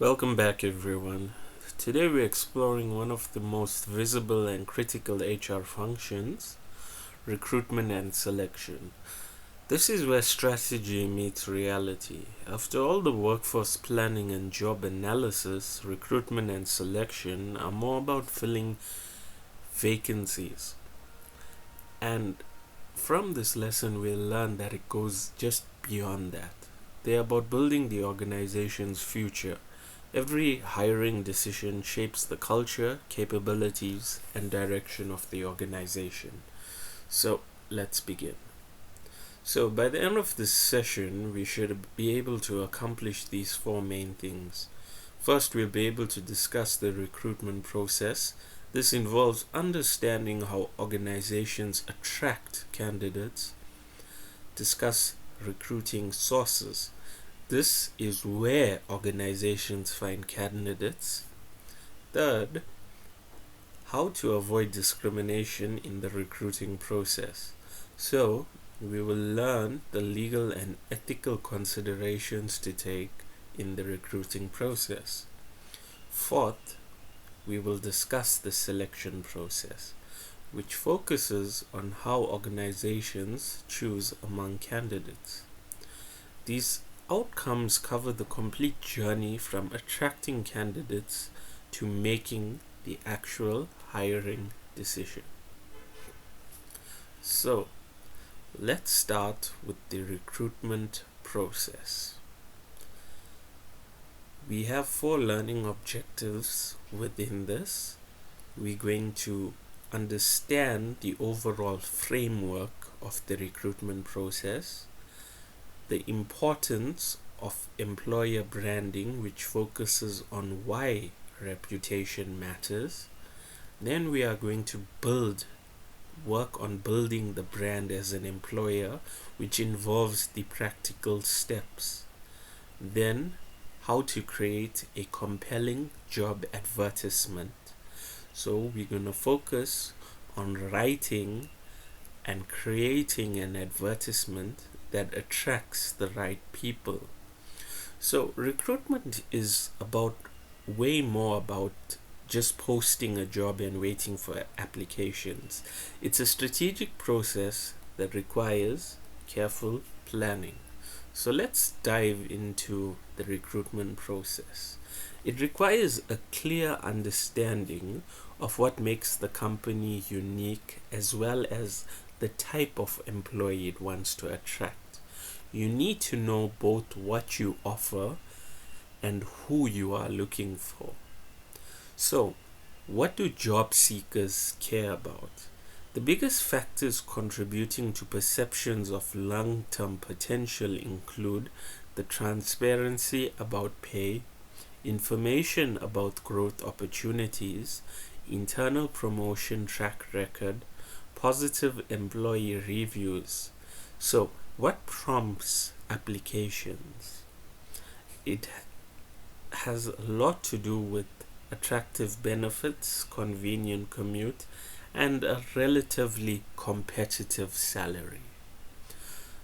Welcome back, everyone. Today we're exploring one of the most visible and critical HR functions, recruitment and selection. This is where strategy meets reality. After all the workforce planning and job analysis, recruitment and selection are more about filling vacancies. And from this lesson, we'll learn that it goes just beyond that. They're about building the organization's future. Every hiring decision shapes the culture, capabilities, and direction of the organization. So, let's begin. So, by the end of this session, we should be able to accomplish these four main things. First, we'll be able to discuss the recruitment process. This involves understanding how organizations attract candidates, discuss recruiting sources. This is where organizations find candidates. Third, how to avoid discrimination in the recruiting process. So, we will learn the legal and ethical considerations to take in the recruiting process. Fourth, we will discuss the selection process, which focuses on how organizations choose among candidates. These outcomes cover the complete journey from attracting candidates to making the actual hiring decision. So, let's start with the recruitment process. We have four learning objectives within this. We're going to understand the overall framework of the recruitment process, the importance of employer branding, which focuses on why reputation matters. Then we are going to work on building the brand as an employer, which involves the practical steps. Then, how to create a compelling job advertisement. So we're going to focus on writing and creating an advertisement that attracts the right people. So recruitment is way more about just posting a job and waiting for applications. It's a strategic process that requires careful planning. So let's dive into the recruitment process. It requires a clear understanding of what makes the company unique, as well as the type of employee it wants to attract. You need to know both what you offer and who you are looking for. So, what do job seekers care about? The biggest factors contributing to perceptions of long-term potential include the transparency about pay, information about growth opportunities, internal promotion track record, positive employee reviews. So, what prompts applications? It has a lot to do with attractive benefits, convenient commute, and a relatively competitive salary.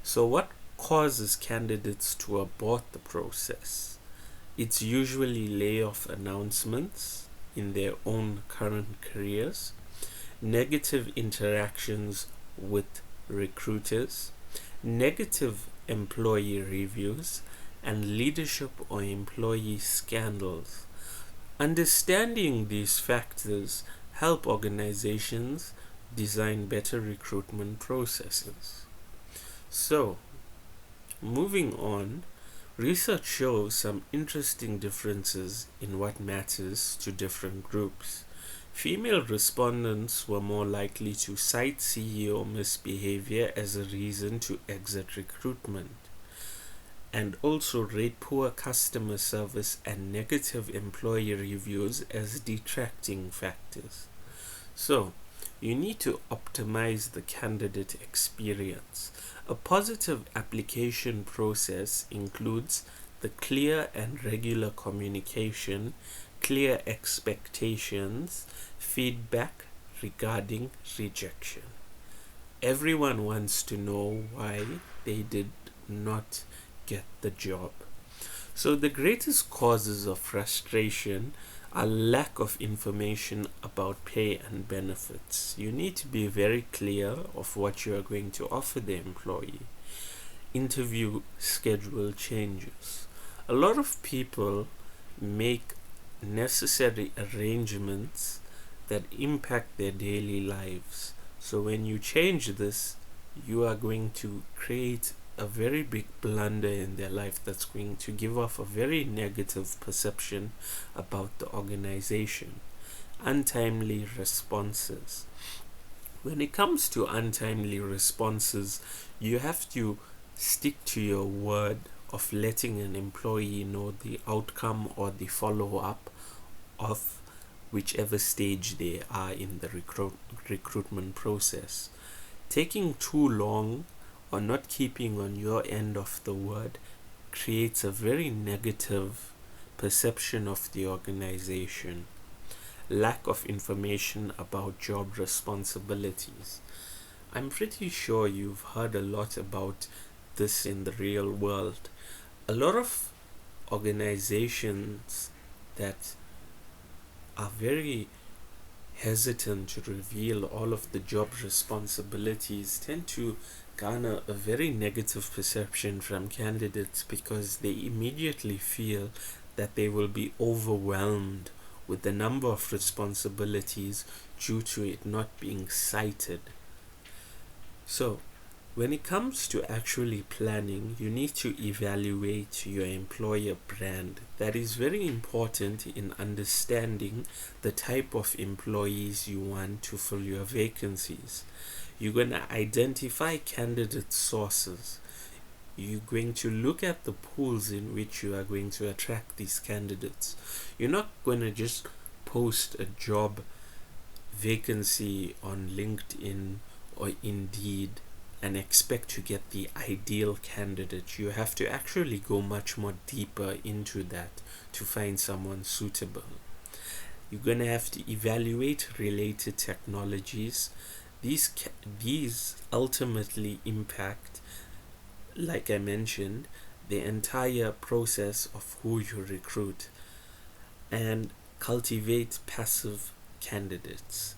So, what causes candidates to abort the process? It's usually layoff announcements in their own current careers, negative interactions with recruiters, negative employee reviews, and leadership or employee scandals. Understanding these factors help organizations design better recruitment processes. So, moving on, research shows some interesting differences in what matters to different groups. Female respondents were more likely to cite CEO misbehavior as a reason to exit recruitment, and also rate poor customer service and negative employee reviews as detracting factors. So, you need to optimize the candidate experience. A positive application process includes the clear and regular communication, clear expectations, feedback regarding rejection. Everyone wants to know why they did not get the job. So the greatest causes of frustration are lack of information about pay and benefits. You need to be very clear of what you are going to offer the employee. Interview schedule changes. A lot of people make necessary arrangements that impact their daily lives. So when you change this, you are going to create a very big blunder in their life that's going to give off a very negative perception about the organization. Untimely responses. When it comes to untimely responses, you have to stick to your word of letting an employee know the outcome or the follow up of whichever stage they are in the recruitment process. Taking too long or not keeping on your end of the word creates a very negative perception of the organization. Lack of information about job responsibilities. I'm pretty sure you've heard a lot about this in the real world. A lot of organizations that are very hesitant to reveal all of the job responsibilities tend to garner a very negative perception from candidates because they immediately feel that they will be overwhelmed with the number of responsibilities due to it not being cited. So, when it comes to actually planning, you need to evaluate your employer brand. That is very important in understanding the type of employees you want to fill your vacancies. You're going to identify candidate sources. You're going to look at the pools in which you are going to attract these candidates. You're not going to just post a job vacancy on LinkedIn or Indeed and expect to get the ideal candidate. You have to actually go much more deeper into that to find someone suitable. You're going to have to evaluate related technologies. These ultimately impact, like I mentioned, the entire process of who you recruit, and cultivate passive candidates.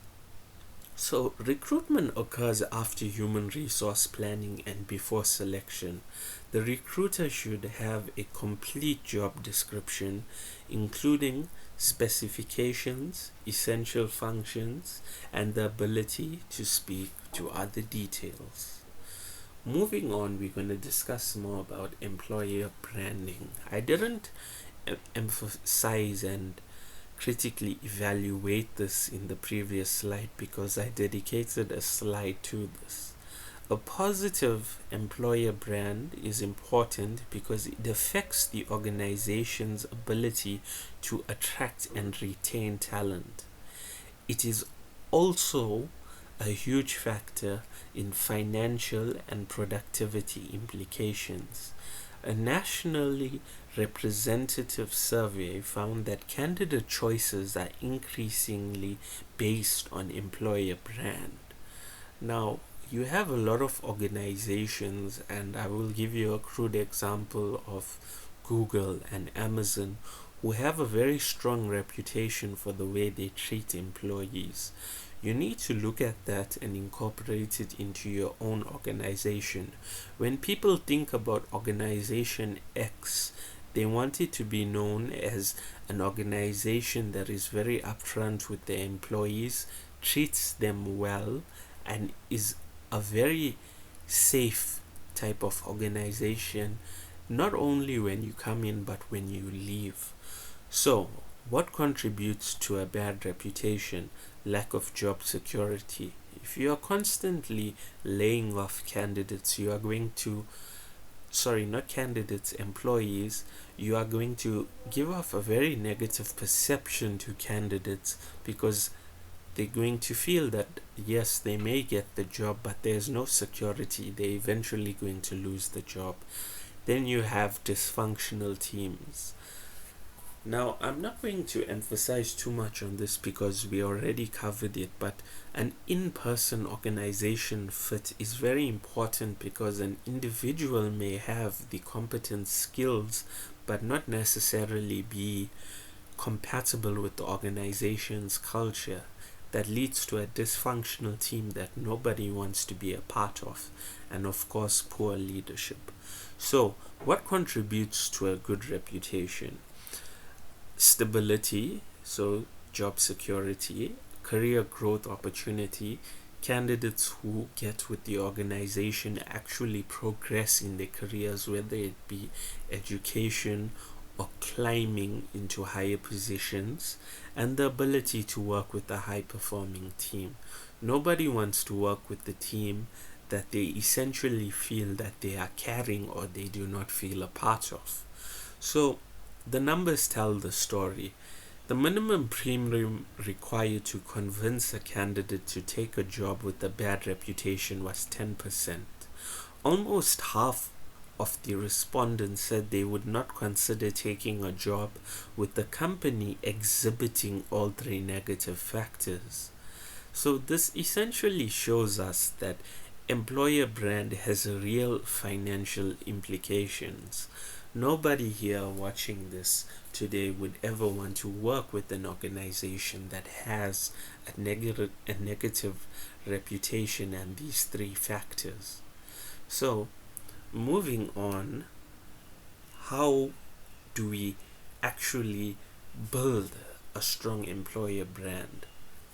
So, recruitment occurs after human resource planning and before selection. The recruiter should have a complete job description, including specifications, essential functions, and the ability to speak to other details. Moving on, we're going to discuss more about employer branding. I didn't emphasize and critically evaluate this in the previous slide because I dedicated a slide to this. A positive employer brand is important because it affects the organization's ability to attract and retain talent. It is also a huge factor in financial and productivity implications. A nationally representative survey found that candidate choices are increasingly based on employer brand. Now, you have a lot of organizations, and I will give you a crude example of Google and Amazon, who have a very strong reputation for the way they treat employees. You need to look at that and incorporate it into your own organization. When people think about organization X, they want it to be known as an organization that is very upfront with their employees, treats them well, and is a very safe type of organization, not only when you come in but when you leave. So, what contributes to a bad reputation? Lack of job security. If you are constantly laying off candidates, you are going to, not candidates, employees, you are going to give off a very negative perception to candidates because they're going to feel that yes, they may get the job, but there's no security. They're eventually going to lose the job. Then you have dysfunctional teams. Now, I'm not going to emphasize too much on this because we already covered it, but an in-person organization fit is very important because an individual may have the competent skills but not necessarily be compatible with the organization's culture, that leads to a dysfunctional team that nobody wants to be a part of, and of course, poor leadership. So, what contributes to a good reputation? Stability, so job security, career growth opportunity, candidates who get with the organization actually progress in their careers, whether it be education or climbing into higher positions, and the ability to work with a high performing team. Nobody wants to work with the team that they essentially feel that they are carrying or they do not feel a part of. So the numbers tell the story. The minimum premium required to convince a candidate to take a job with a bad reputation was 10%. Almost half of the respondents said they would not consider taking a job with the company exhibiting all three negative factors. So this essentially shows us that employer brand has real financial implications. Nobody here watching this today would ever want to work with an organization that has a negative reputation and these three factors. So, moving on, how do we actually build a strong employer brand?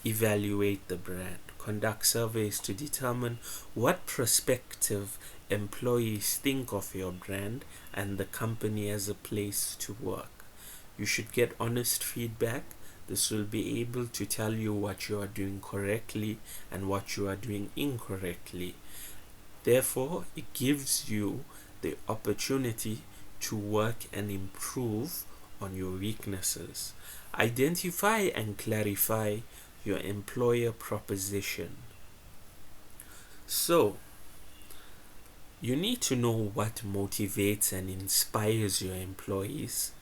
Evaluate the brand, conduct surveys to determine what prospective employees think of your brand and the company as a place to work. You should get honest feedback. This will be able to tell you what you are doing correctly and what you are doing incorrectly. Therefore, it gives you the opportunity to work and improve on your weaknesses. Identify and clarify your employer proposition. So, you need to know what motivates and inspires your employees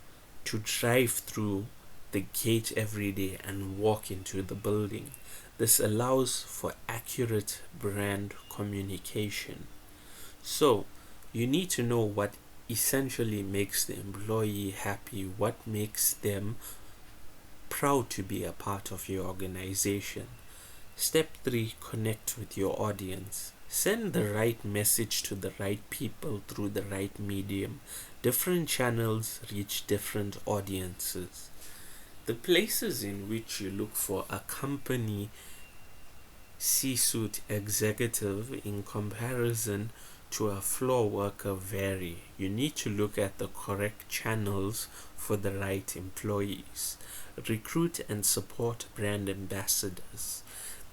to drive through the gate every day and walk into the building. This allows for accurate brand communication. So, you need to know what essentially makes the employee happy, what makes them proud to be a part of your organization. Step 3, connect with your audience. Send the right message to the right people through the right medium. Different channels reach different audiences. The places in which you look for a company C-suite executive in comparison to a floor worker vary. You need to look at the correct channels for the right employees. Recruit and support brand ambassadors.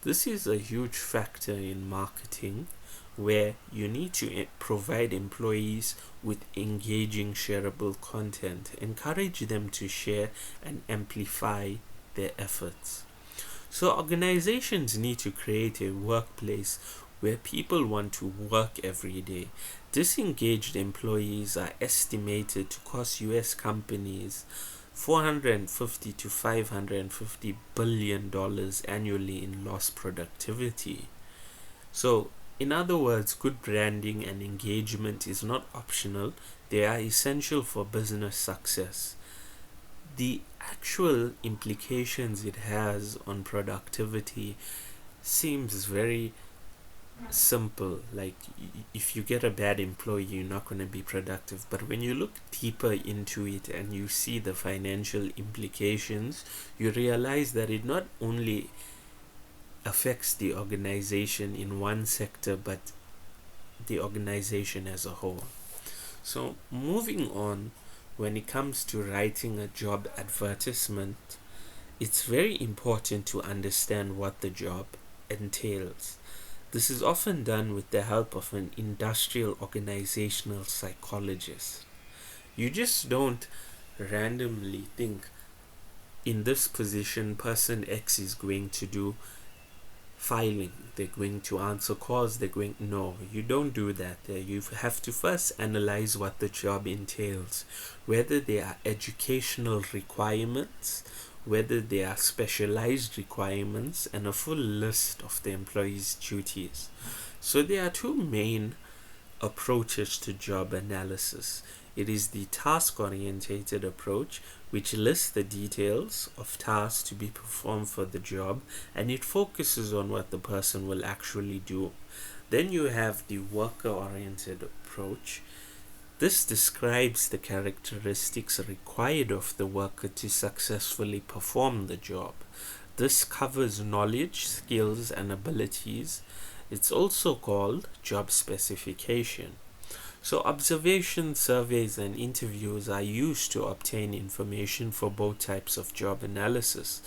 This is a huge factor in marketing, where you need to provide employees with engaging shareable content. Encourage them to share and amplify their efforts. So organizations need to create a workplace where people want to work every day. Disengaged employees are estimated to cost US companies $450 to $550 billion annually in lost productivity. So, in other words, good branding and engagement is not optional, they are essential for business success. The actual implications it has on productivity seems very simple. Like, if you get a bad employee, you're not going to be productive. But when you look deeper into it and you see the financial implications, you realize that it not only affects the organization in one sector, but the organization as a whole. So, moving on, when it comes to writing a job advertisement, it's very important to understand what the job entails. This is often done with the help of an industrial organizational psychologist. You just don't randomly think, in this position, person X is going to do filing, they're going to answer calls, no, you don't do that. You have to first analyze what the job entails, whether there are educational requirements, whether there are specialized requirements, and a full list of the employee's duties. So there are two main approaches to job analysis. It is the task-oriented approach, which lists the details of tasks to be performed for the job, and it focuses on what the person will actually do. Then you have the worker-oriented approach. This describes the characteristics required of the worker to successfully perform the job. This covers knowledge, skills, and abilities. It's also called job specification. So observations, surveys, and interviews are used to obtain information for both types of job analysis.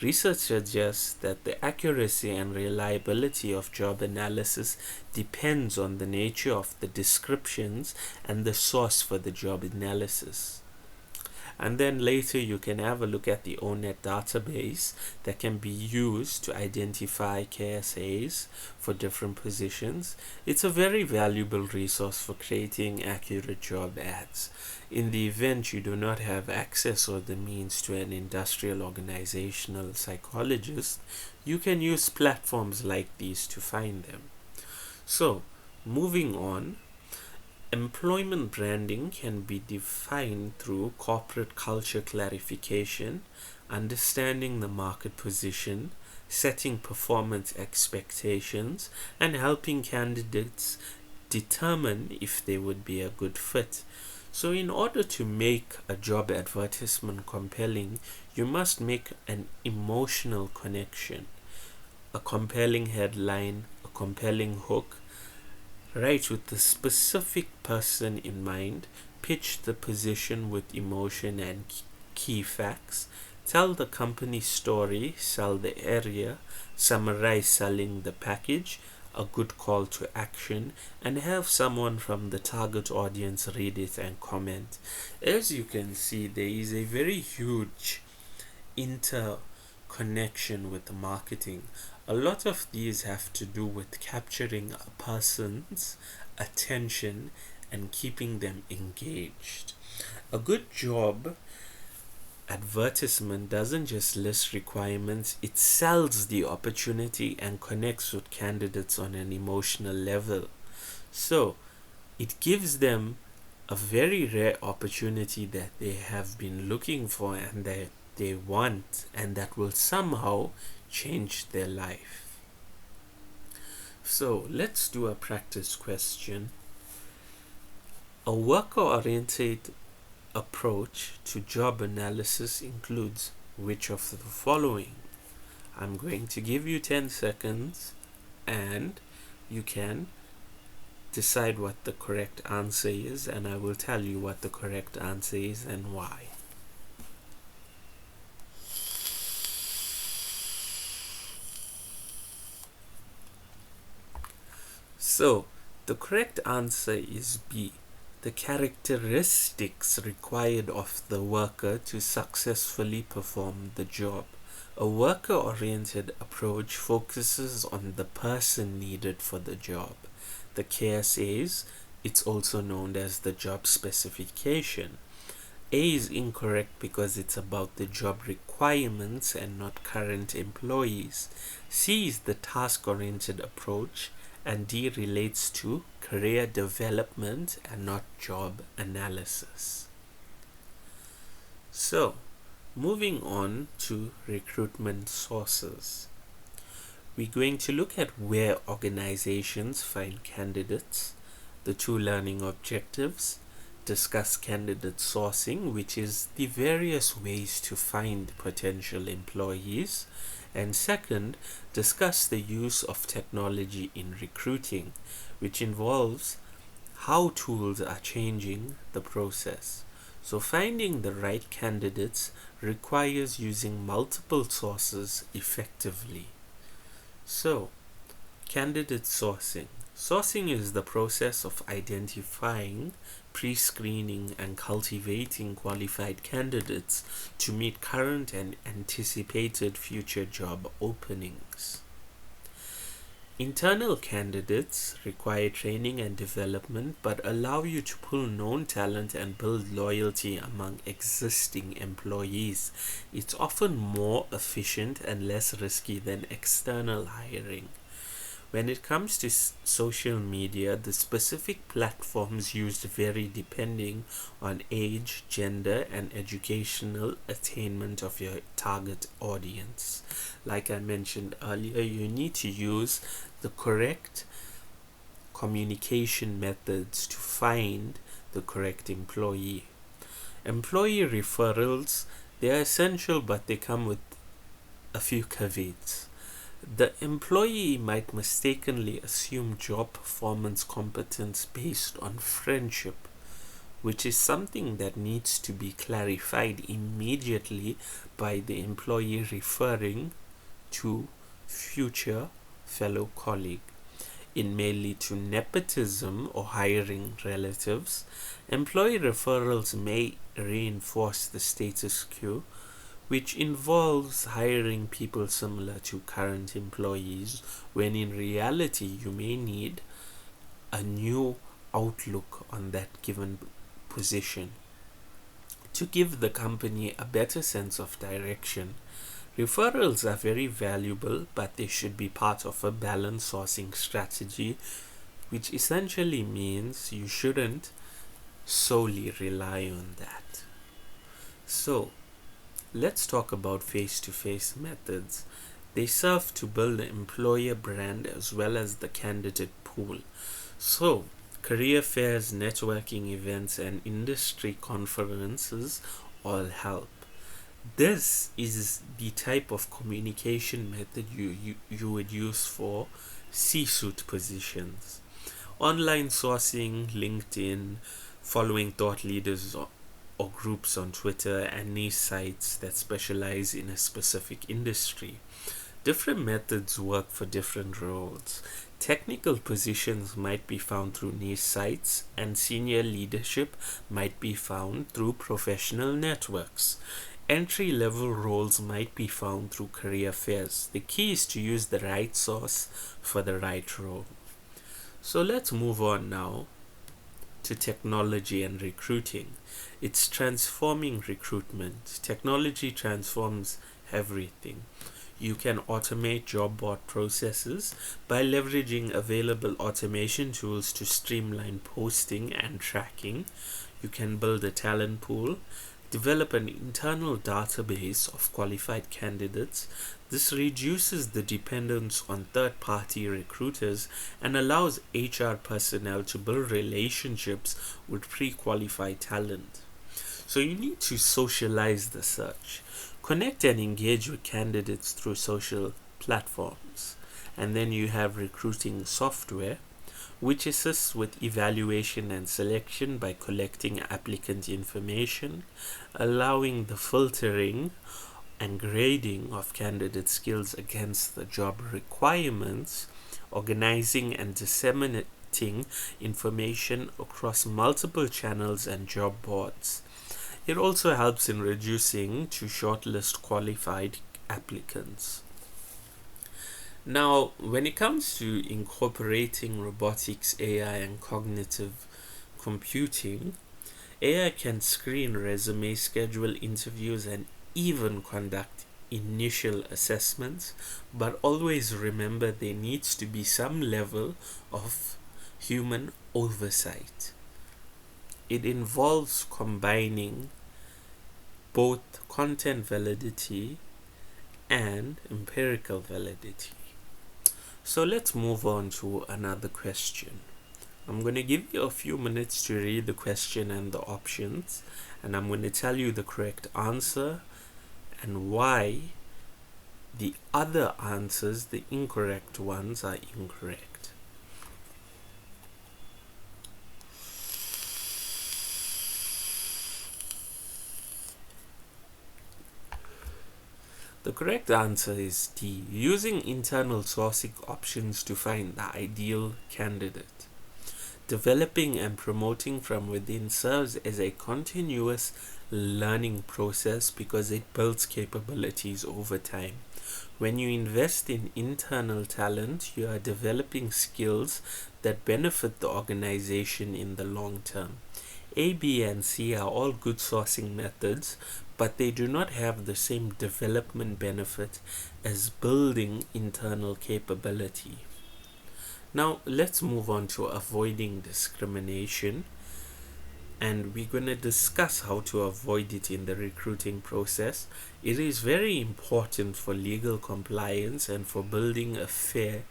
Research suggests that the accuracy and reliability of job analysis depends on the nature of the descriptions and the source for the job analysis. And then later you can have a look at the ONET database that can be used to identify KSAs for different positions. It's a very valuable resource for creating accurate job ads. In the event you do not have access or the means to an industrial organizational psychologist, you can use platforms like these to find them. So, moving on, employment branding can be defined through corporate culture clarification, understanding the market position, setting performance expectations, and helping candidates determine if they would be a good fit. So in order to make a job advertisement compelling, you must make an emotional connection, a compelling headline, a compelling hook. Write with the specific person in mind, pitch the position with emotion and key facts, tell the company story, sell the area, summarize selling the package, a good call to action, and have someone from the target audience read it and comment. As you can see, there is a very huge interconnection with the marketing. A lot of these have to do with capturing a person's attention and keeping them engaged. A good job advertisement doesn't just list requirements, it sells the opportunity and connects with candidates on an emotional level. So, it gives them a very rare opportunity that they have been looking for and that they want, and that will somehow change their life. So let's do a practice question. A worker-oriented approach to job analysis includes which of the following? I'm going to give you 10 seconds and you can decide what the correct answer is, and I will tell you what the correct answer is and why. So, the correct answer is B. The characteristics required of the worker to successfully perform the job. A worker-oriented approach focuses on the person needed for the job. The KSAs, it's also known as the job specification. A is incorrect because it's about the job requirements and not current employees. C is the task-oriented approach, and D relates to career development and not job analysis. So, moving on to recruitment sources. We're going to look at where organizations find candidates, the 2 learning objectives, discuss candidate sourcing, which is the various ways to find potential employees, and second, discuss the use of technology in recruiting, which involves how tools are changing the process. So finding the right candidates requires using multiple sources effectively. So, candidate sourcing. Sourcing is the process of identifying, pre-screening, and cultivating qualified candidates to meet current and anticipated future job openings. Internal candidates require training and development but allow you to pull known talent and build loyalty among existing employees. It's often more efficient and less risky than external hiring. When it comes to social media, the specific platforms used vary depending on age, gender, and educational attainment of your target audience. Like I mentioned earlier, you need to use the correct communication methods to find the correct employee. Employee referrals, they are essential, but they come with a few caveats. The employee might mistakenly assume job performance competence based on friendship, which is something that needs to be clarified immediately by the employee referring to future fellow colleague. It may lead to nepotism or hiring relatives. Employee referrals may reinforce the status quo, which involves hiring people similar to current employees, when in reality you may need a new outlook on that given position. To give the company a better sense of direction, referrals are very valuable, but they should be part of a balanced sourcing strategy, which essentially means you shouldn't solely rely on that. So, let's talk about face-to-face methods. They serve to build the employer brand as well as the candidate pool. So, career fairs, networking events, and industry conferences all help. This is the type of communication method you would use for C-suite positions. Online sourcing, LinkedIn, following thought leaders or groups on Twitter, and niche sites that specialize in a specific industry. Different methods work for different roles. Technical positions might be found through niche sites, and senior leadership might be found through professional networks. Entry-level roles might be found through career fairs. The key is to use the right source for the right role. So let's move on now to technology and recruiting. It's transforming recruitment. Technology transforms everything. You can automate job board processes by leveraging available automation tools to streamline posting and tracking. You can build a talent pool, develop an internal database of qualified candidates. This reduces the dependence on third-party recruiters and allows HR personnel to build relationships with pre-qualified talent. So you need to socialize the search. Connect and engage with candidates through social platforms. And then you have recruiting software, which assists with evaluation and selection by collecting applicant information, allowing the filtering and grading of candidate skills against the job requirements, organizing and disseminating information across multiple channels and job boards. It also helps in reducing to shortlist qualified applicants. Now, when it comes to incorporating robotics, AI, and cognitive computing, AI can screen resumes, schedule interviews, and even conduct initial assessments, but always remember there needs to be some level of human oversight. It involves combining both content validity and empirical validity. So let's move on to another question. I'm going to give you a few minutes to read the question and the options, and I'm going to tell you the correct answer and why the other answers, the incorrect ones, are incorrect. The correct answer is D, using internal sourcing options to find the ideal candidate. Developing and promoting from within serves as a continuous learning process because it builds capabilities over time. When you invest in internal talent, you are developing skills that benefit the organization in the long term. A, B, and C are all good sourcing methods, but they do not have the same development benefit as building internal capability. Now let's move on to avoiding discrimination, and we're going to discuss how to avoid it in the recruiting process. It is very important for legal compliance and for building a fair,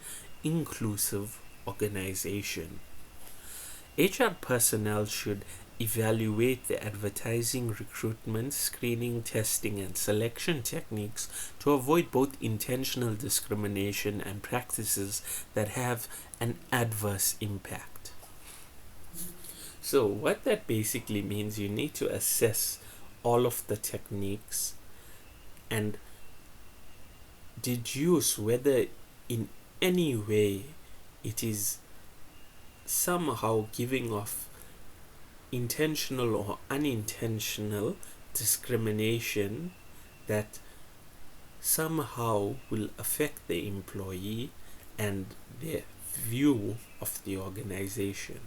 inclusive organization. HR personnel should evaluate the advertising, recruitment, screening, testing, and selection techniques to avoid both intentional discrimination and practices that have an adverse impact. So what that basically means, you need to assess all of the techniques and deduce whether in any way it is somehow giving off intentional or unintentional discrimination that somehow will affect the employee and their view of the organization.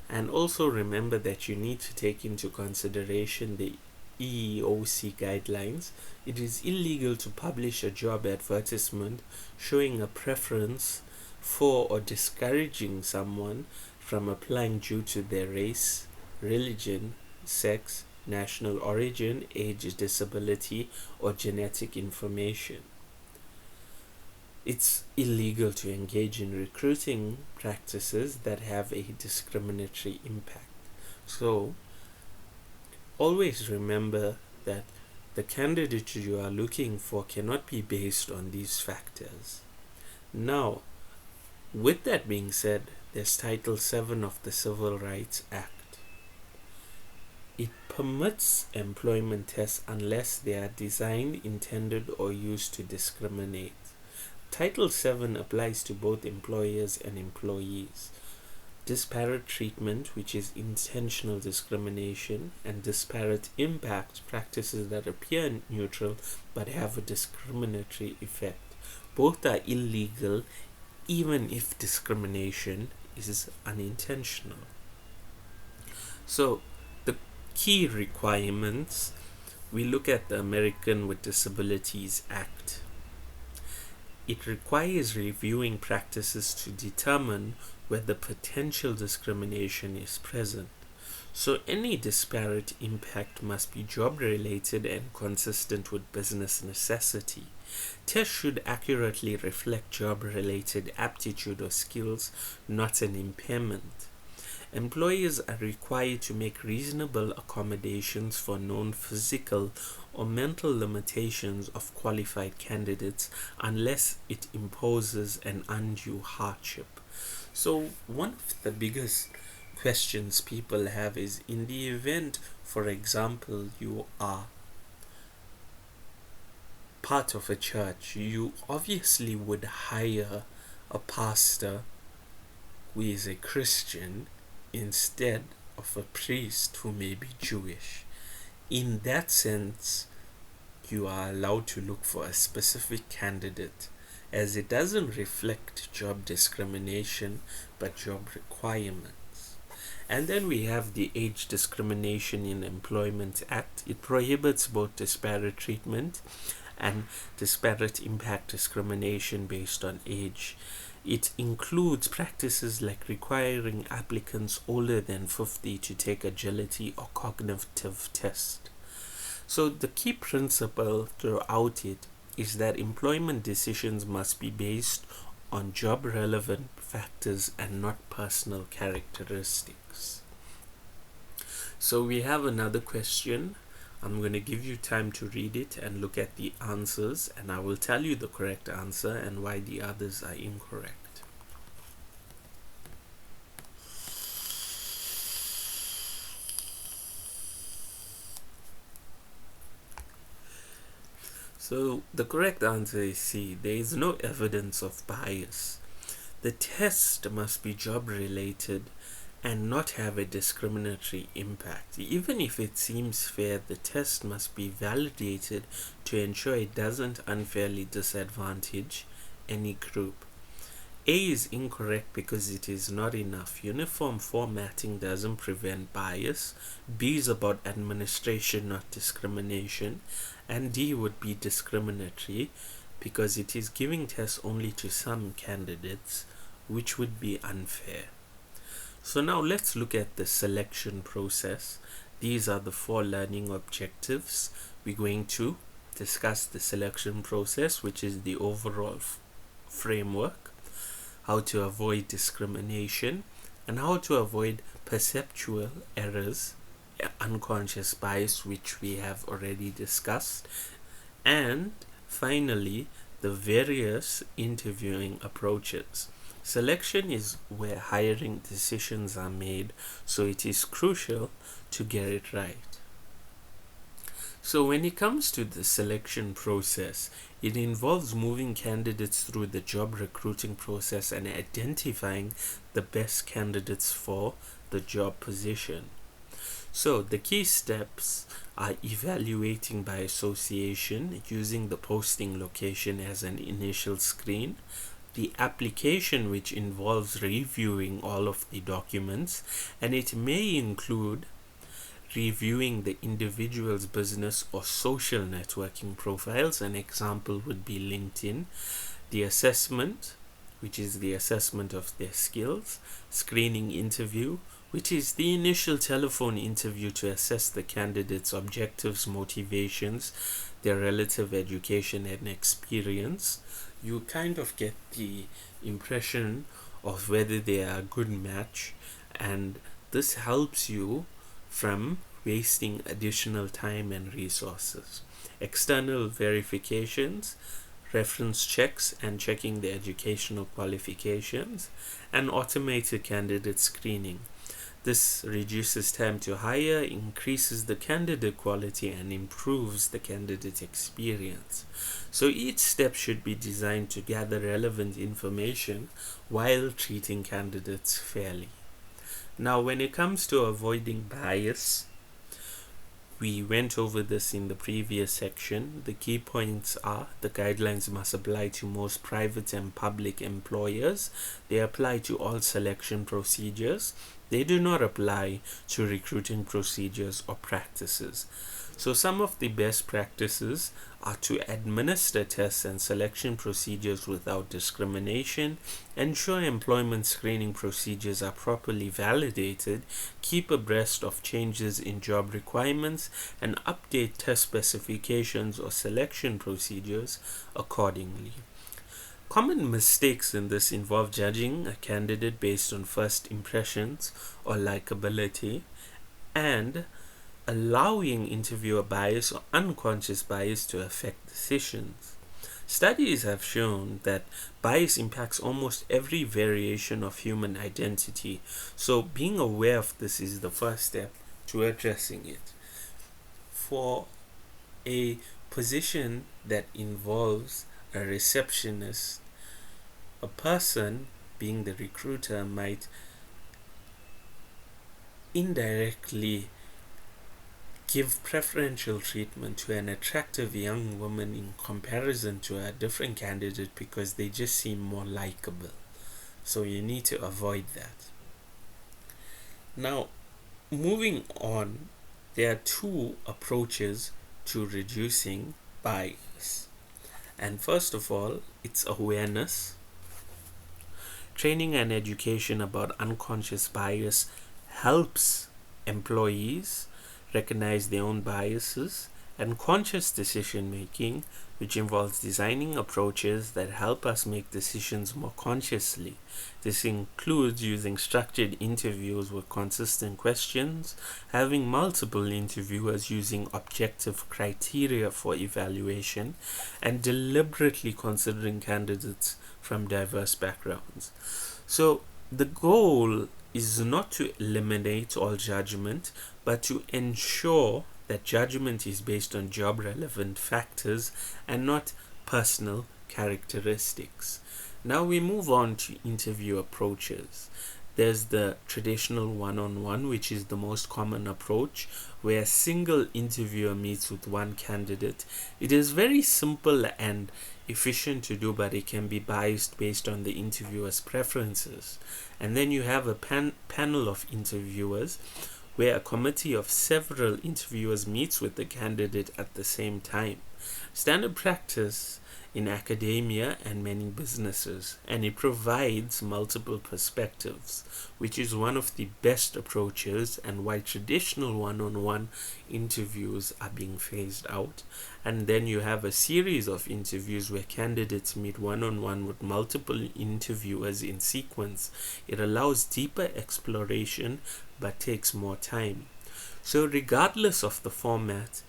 And also remember that you need to take into consideration the EEOC guidelines. It is illegal to publish a job advertisement showing a preference for or discouraging someone from applying due to their race, religion, sex, national origin, age, disability, or genetic information. It's illegal to engage in recruiting practices that have a discriminatory impact. So, always remember that the candidate you are looking for cannot be based on these factors. Now, with that being said, there's Title 7 of the Civil Rights Act. It permits employment tests unless they are designed, intended, or used to discriminate. Title 7 applies to both employers and employees. Disparate treatment, which is intentional discrimination, and disparate impact, practices that appear neutral but have a discriminatory effect. Both are illegal even if discrimination is unintentional. So, the key requirements, we look at the American with Disabilities Act. It requires reviewing practices to determine whether potential discrimination is present. So any disparate impact must be job-related and consistent with business necessity. Tests should accurately reflect job-related aptitude or skills, not an impairment. Employers are required to make reasonable accommodations for known physical or mental limitations of qualified candidates unless it imposes an undue hardship. So one of the biggest questions people have is, in the event, for example, you are part of a church, you obviously would hire a pastor who is a Christian instead of a priest who may be Jewish. In that sense, you are allowed to look for a specific candidate, as it doesn't reflect job discrimination but job requirements. And then we have the Age Discrimination in Employment Act. It prohibits both disparate treatment and disparate impact discrimination based on age. It includes practices like requiring applicants older than 50 to take agility or cognitive test. So the key principle throughout it is that employment decisions must be based on job relevant factors and not personal characteristics. So we have another question. I'm going to give you time to read it and look at the answers, and I will tell you the correct answer and why the others are incorrect. So the correct answer is C. There is no evidence of bias. The test must be job related and not have a discriminatory impact. Even if it seems fair, the test must be validated to ensure it doesn't unfairly disadvantage any group. A is incorrect because it is not enough. Uniform formatting doesn't prevent bias. B is about administration, not discrimination. And D would be discriminatory because it is giving tests only to some candidates which would be unfair. So now let's look at the selection process. These are the 4 learning objectives. We're going to discuss the selection process, which is the overall framework, how to avoid discrimination, and how to avoid perceptual errors, unconscious bias, which we have already discussed, and finally the various interviewing approaches. Selection is where hiring decisions are made, so it is crucial to get it right. So when it comes to the selection process, it involves moving candidates through the job recruiting process and identifying the best candidates for the job position. So the key steps are evaluating by association, using the posting location as an initial screen, the application, which involves reviewing all of the documents, and it may include reviewing the individual's business or social networking profiles. An example would be LinkedIn. The assessment, which is the assessment of their skills. Screening interview, which is the initial telephone interview to assess the candidate's objectives, motivations, their relative education and experience. You kind of get the impression of whether they are a good match, and this helps you from wasting additional time and resources. External verifications, reference checks and checking the educational qualifications, and automated candidate screening. This reduces time to hire, increases the candidate quality, and improves the candidate experience. So each step should be designed to gather relevant information while treating candidates fairly. Now, when it comes to avoiding bias, we went over this in the previous section. The key points are: the guidelines must apply to most private and public employers. They apply to all selection procedures. They do not apply to recruiting procedures or practices. So some of the best practices are to administer tests and selection procedures without discrimination, ensure employment screening procedures are properly validated, keep abreast of changes in job requirements, and update test specifications or selection procedures accordingly. Common mistakes in this involve judging a candidate based on first impressions or likability, and allowing interviewer bias or unconscious bias to affect decisions. Studies have shown that bias impacts almost every variation of human identity, so being aware of this is the first step to addressing it. For a position that involves a receptionist, a person, being the recruiter, might indirectly give preferential treatment to an attractive young woman in comparison to a different candidate because they just seem more likable. So you need to avoid that. Now, moving on, there are 2 approaches to reducing bias. And first of all, it's awareness. Training and education about unconscious bias helps employees recognize their own biases, and conscious decision making, which involves designing approaches that help us make decisions more consciously. This includes using structured interviews with consistent questions, having multiple interviewers using objective criteria for evaluation, and deliberately considering candidates from diverse backgrounds. So the goal is not to eliminate all judgment, but to ensure that judgment is based on job relevant factors and not personal characteristics. Now we move on to interview approaches. There's the traditional one-on-one, which is the most common approach, where a single interviewer meets with one candidate. It is very simple and efficient to do, but it can be biased based on the interviewer's preferences. And then you have a panel of interviewers, where a committee of several interviewers meets with the candidate at the same time. Standard practice in academia and many businesses, and it provides multiple perspectives, which is one of the best approaches and why traditional one-on-one interviews are being phased out. And then you have a series of interviews where candidates meet one-on-one with multiple interviewers in sequence. It allows deeper exploration but takes more time. So regardless of the format,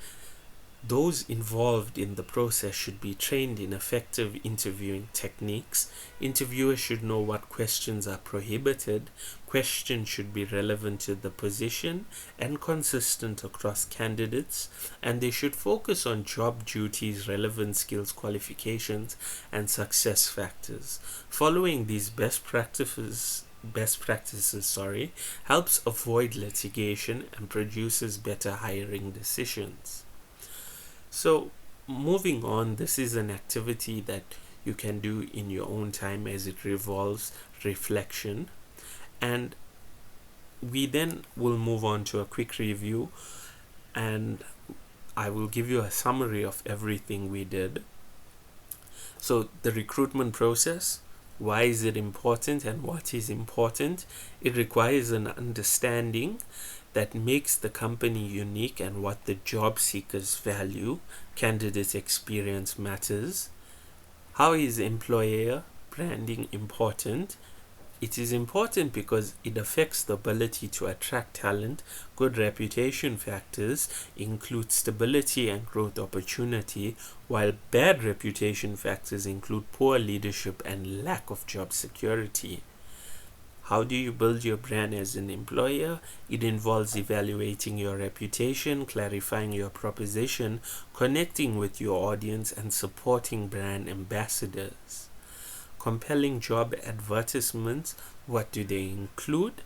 those involved in the process should be trained in effective interviewing techniques. Interviewers should know what questions are prohibited. Questions should be relevant to the position and consistent across candidates, and they should focus on job duties, relevant skills, qualifications, and success factors. Following these best practices helps avoid litigation and produces better hiring decisions. So moving on, this is an activity that you can do in your own time as it revolves reflection, and we then will move on to a quick review, and I will give you a summary of everything we did. So the recruitment process, why is it important and what is important? It requires an understanding that makes the company unique and what the job seekers value. Candidate experience matters. How is employer branding important? It is important because it affects the ability to attract talent. Good reputation factors include stability and growth opportunity, while bad reputation factors include poor leadership and lack of job security. How do you build your brand as an employer? It involves evaluating your reputation, clarifying your proposition, connecting with your audience, and supporting brand ambassadors. Compelling job advertisements, what do they include?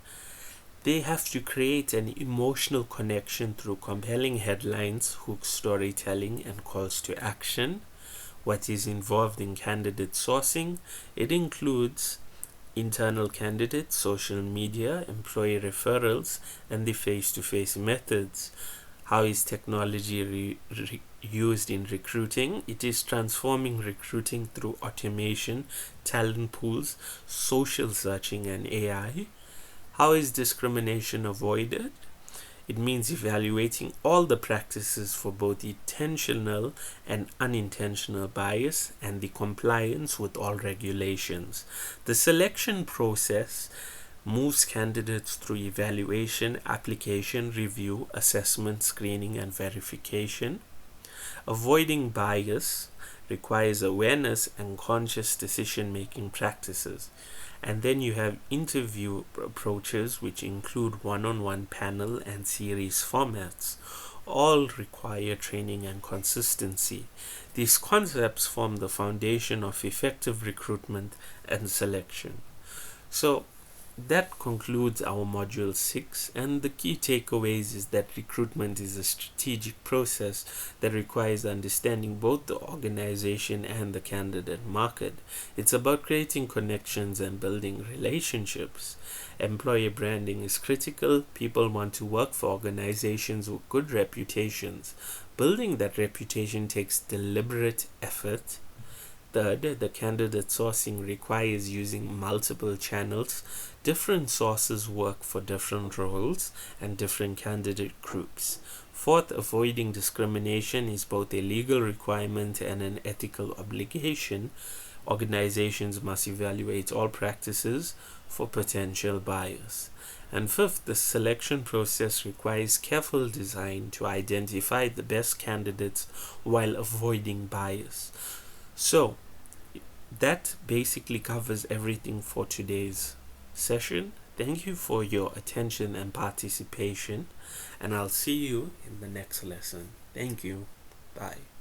They have to create an emotional connection through compelling headlines, hook storytelling, and calls to action. What is involved in candidate sourcing? It includes internal candidates, social media, employee referrals, and the face-to-face methods. How is technology used in recruiting? It is transforming recruiting through automation, talent pools, social searching, and AI. How is discrimination avoided? It means evaluating all the practices for both intentional and unintentional bias and the compliance with all regulations. The selection process moves candidates through evaluation, application, review, assessment, screening, and verification. Avoiding bias requires awareness and conscious decision-making practices. And then you have interview approaches, which include one-on-one, panel, and series formats. All require training and consistency. These concepts form the foundation of effective recruitment and selection. So that concludes our module 6, and the key takeaways is that recruitment is a strategic process that requires understanding both the organization and the candidate market. It's about creating connections and building relationships. Employer branding is critical. People want to work for organizations with good reputations. Building that reputation takes deliberate effort. Third, the candidate sourcing requires using multiple channels. Different sources work for different roles and different candidate groups. Fourth, avoiding discrimination is both a legal requirement and an ethical obligation. Organizations must evaluate all practices for potential bias. And fifth, the selection process requires careful design to identify the best candidates while avoiding bias. So, that basically covers everything for today's session. Thank you for your attention and participation, and I'll see you in the next lesson. Thank you. Bye.